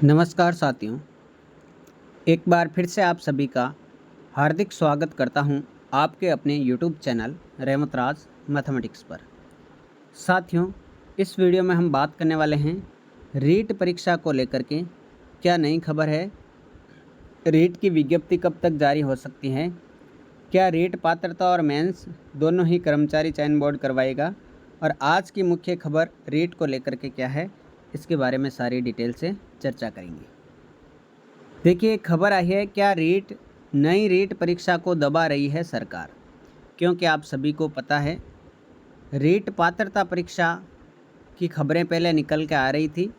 नमस्कार साथियों, एक बार फिर से आप सभी का हार्दिक स्वागत करता हूं आपके अपने YouTube चैनल रेवतराज मैथमेटिक्स पर। साथियों, इस वीडियो में हम बात करने वाले हैं रीट परीक्षा को लेकर के क्या नई खबर है, रीट की विज्ञप्ति कब तक जारी हो सकती है, क्या रीट पात्रता और मेंस दोनों ही कर्मचारी चयन बोर्ड करवाएगा और आज की मुख्य खबर रीट को लेकर के क्या है, इसके बारे में सारी डिटेल से चर्चा करेंगे। देखिए, खबर आई है क्या नई रीट परीक्षा को दबा रही है सरकार, क्योंकि आप सभी को पता है रीट पात्रता परीक्षा की खबरें पहले निकल के आ रही थी।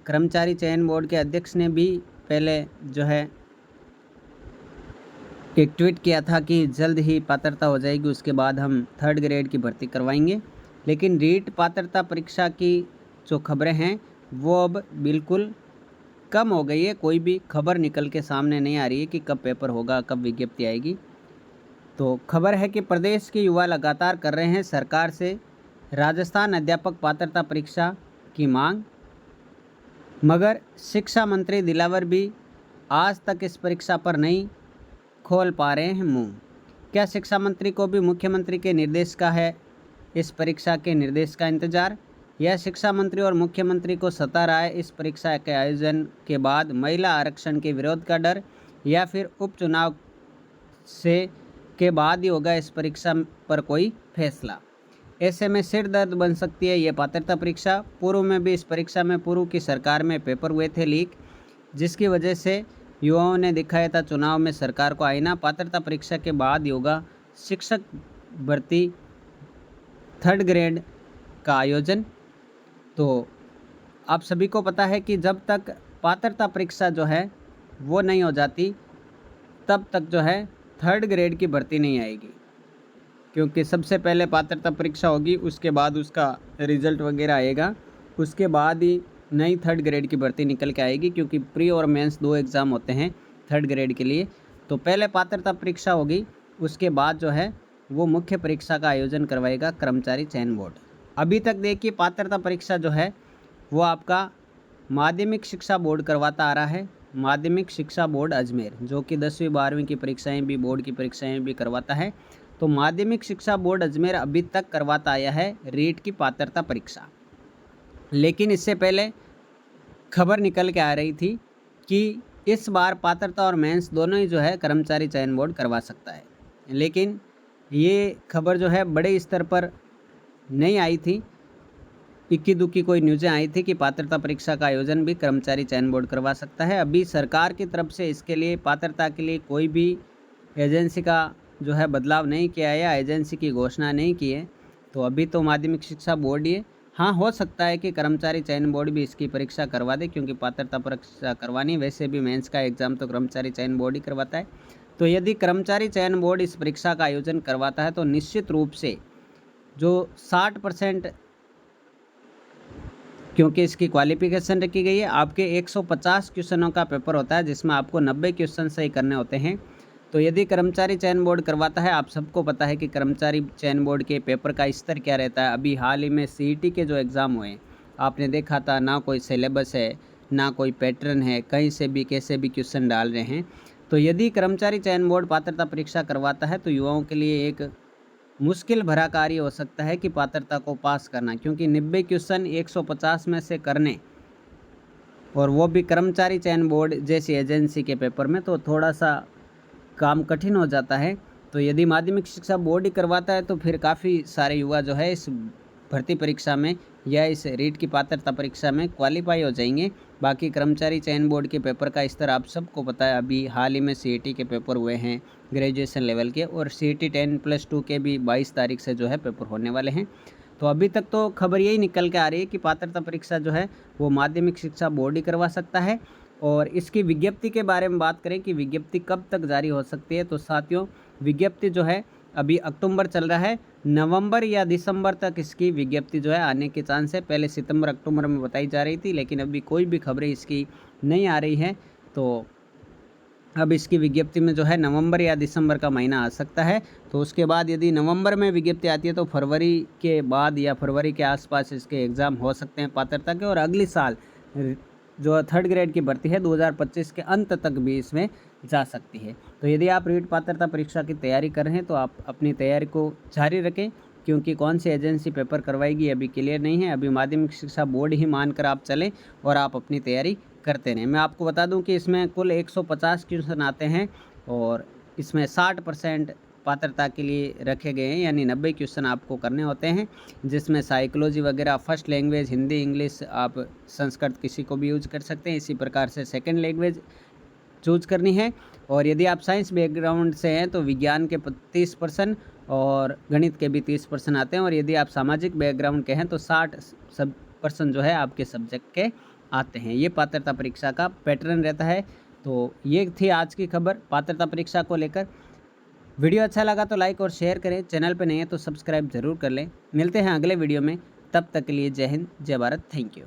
कर्मचारी चयन बोर्ड के अध्यक्ष ने भी पहले जो है एक ट्वीट किया था कि जल्द ही पात्रता हो जाएगी, उसके बाद हम 3rd ग्रेड की भर्ती करवाएंगे। लेकिन रीट पात्रता परीक्षा की जो खबरें हैं वो अब बिल्कुल कम हो गई है। कोई भी खबर निकल के सामने नहीं आ रही है कि कब पेपर होगा, कब विज्ञप्ति आएगी। तो खबर है कि प्रदेश के युवा लगातार कर रहे हैं सरकार से राजस्थान अध्यापक पात्रता परीक्षा की मांग, मगर शिक्षा मंत्री दिलावर भी आज तक इस परीक्षा पर नहीं खोल पा रहे हैं मुंह। क्या शिक्षा मंत्री को भी मुख्यमंत्री के निर्देश का है इस परीक्षा के निर्देश का इंतजार, यह शिक्षा मंत्री और मुख्यमंत्री को सता रहा है इस परीक्षा के आयोजन के बाद महिला आरक्षण के विरोध का डर, या फिर उपचुनाव से के बाद ही होगा इस परीक्षा पर कोई फैसला। ऐसे में सिर दर्द बन सकती है ये पात्रता परीक्षा। पूर्व में भी इस परीक्षा में पूर्व की सरकार में पेपर हुए थे लीक, जिसकी वजह से युवाओं ने दिखाया था चुनाव में सरकार को आईना। पात्रता परीक्षा के बाद होगा शिक्षक भर्ती 3rd ग्रेड का आयोजन। तो आप सभी को पता है कि जब तक पात्रता परीक्षा जो है वो नहीं हो जाती तब तक जो है 3rd ग्रेड की भर्ती नहीं आएगी, क्योंकि सबसे पहले पात्रता परीक्षा होगी, उसके बाद उसका रिजल्ट वगैरह आएगा, उसके बाद ही नई 3rd ग्रेड की भर्ती निकल के आएगी। क्योंकि प्री और मेंस 2 एग्ज़ाम होते हैं 3rd ग्रेड के लिए। तो पहले पात्रता परीक्षा होगी, उसके बाद जो है वो मुख्य परीक्षा का आयोजन करवाएगा कर्मचारी चयन बोर्ड। अभी तक देखिए, पात्रता परीक्षा जो है वो आपका माध्यमिक शिक्षा बोर्ड करवाता आ रहा है। माध्यमिक शिक्षा बोर्ड अजमेर, जो कि 10वीं 12वीं की परीक्षाएं भी, बोर्ड की परीक्षाएं भी करवाता है। तो माध्यमिक शिक्षा बोर्ड अजमेर अभी तक करवाता आया है रीट की पात्रता परीक्षा। लेकिन इससे पहले खबर निकल के आ रही थी कि इस बार पात्रता और मेंस दोनों ही जो है कर्मचारी चयन बोर्ड करवा सकता है। लेकिन ये खबर जो है बड़े स्तर पर नहीं आई थी, इक्की दुक्की कोई न्यूज़ें आई थी कि पात्रता परीक्षा का आयोजन भी कर्मचारी चयन बोर्ड करवा सकता है। अभी सरकार की तरफ से इसके लिए, पात्रता के लिए कोई भी एजेंसी का जो है बदलाव नहीं किया है या एजेंसी की घोषणा नहीं की है। तो अभी तो माध्यमिक शिक्षा बोर्ड ही है। हाँ, हो सकता है कि कर्मचारी चयन बोर्ड भी इसकी परीक्षा करवा दे, क्योंकि पात्रता परीक्षा करवानी, वैसे भी मेंस का एग्ज़ाम तो कर्मचारी चयन बोर्ड ही करवाता है। तो यदि कर्मचारी चयन बोर्ड इस परीक्षा का आयोजन करवाता है तो निश्चित रूप से जो 60%, क्योंकि इसकी क्वालिफिकेशन रखी गई है, आपके 150 क्वेश्चनों का पेपर होता है जिसमें आपको 90 क्वेश्चन सही करने होते हैं। तो यदि कर्मचारी चयन बोर्ड करवाता है, आप सबको पता है कि कर्मचारी चयन बोर्ड के पेपर का स्तर क्या रहता है। अभी हाल ही में सीईटी के जो एग्ज़ाम हुए आपने देखा था, ना कोई सिलेबस है, ना कोई पैटर्न है, कहीं से भी कैसे भी क्वेश्चन डाल रहे हैं। तो यदि कर्मचारी चयन बोर्ड पात्रता परीक्षा करवाता है तो युवाओं के लिए एक मुश्किल भरा कार्य हो सकता है कि पात्रता को पास करना, क्योंकि 90 क्वेश्चन 150 में से करने, और वो भी कर्मचारी चयन बोर्ड जैसी एजेंसी के पेपर में, तो थोड़ा सा काम कठिन हो जाता है। तो यदि माध्यमिक शिक्षा बोर्ड ही करवाता है तो फिर काफ़ी सारे युवा जो है इस भर्ती परीक्षा में या इस रीट की पात्रता परीक्षा में क्वालिफाई हो जाएंगे। बाकी कर्मचारी चयन बोर्ड के पेपर का स्तर आप सबको पता है। अभी हाल ही में सीईटी के पेपर हुए हैं ग्रेजुएशन लेवल के, और सीईटी 10+2 के भी 22 तारीख से जो है पेपर होने वाले हैं। तो अभी तक तो खबर यही निकल के आ रही है कि पात्रता परीक्षा जो है वो माध्यमिक शिक्षा बोर्ड ही करवा सकता है। और इसकी विज्ञप्ति के बारे में बात करें कि विज्ञप्ति कब तक जारी हो सकती है, तो साथियों, विज्ञप्ति जो है अभी अक्टूबर चल रहा है, नवंबर या दिसंबर तक इसकी विज्ञप्ति जो है आने के चांस है। पहले सितंबर अक्टूबर में बताई जा रही थी, लेकिन अभी कोई भी खबरें इसकी नहीं आ रही हैं। तो अब इसकी विज्ञप्ति में जो है नवंबर या दिसंबर का महीना आ सकता है। तो उसके बाद यदि नवंबर में विज्ञप्ति आती है तो फरवरी के बाद या फरवरी के आसपास इसके एग्ज़ाम हो सकते हैं पात्रता के, और अगले साल जो थर्ड ग्रेड की भर्ती है 2025 के अंत तक भी इसमें जा सकती है। तो यदि आप रीट पात्रता परीक्षा की तैयारी कर रहे हैं तो आप अपनी तैयारी को जारी रखें, क्योंकि कौन सी एजेंसी पेपर करवाएगी अभी क्लियर नहीं है। अभी माध्यमिक शिक्षा बोर्ड ही मानकर आप चलें और आप अपनी तैयारी करते रहें। मैं आपको बता दूं कि इसमें कुल 150 क्वेश्चन आते हैं और इसमें 60% पात्रता के लिए रखे गए हैं, यानी 90 क्वेश्चन आपको करने होते हैं, जिसमें साइकोलॉजी वगैरह, फर्स्ट लैंग्वेज हिंदी इंग्लिश, आप संस्कृत किसी को भी यूज कर सकते हैं। इसी प्रकार से सेकंड लैंग्वेज चूज करनी है। और यदि आप साइंस बैकग्राउंड से हैं तो विज्ञान के 30% और गणित के भी 30% आते हैं। और यदि आप सामाजिक बैकग्राउंड के हैं तो 60% जो है आपके सब्जेक्ट के आते हैं। ये पात्रता परीक्षा का पैटर्न रहता है। तो ये थी आज की खबर पात्रता परीक्षा को लेकर। वीडियो अच्छा लगा तो लाइक और शेयर करें, चैनल पर नहीं है तो सब्सक्राइब जरूर कर लें। मिलते हैं अगले वीडियो में, तब तक के लिए जय हिंद जय भारत, थैंक यू।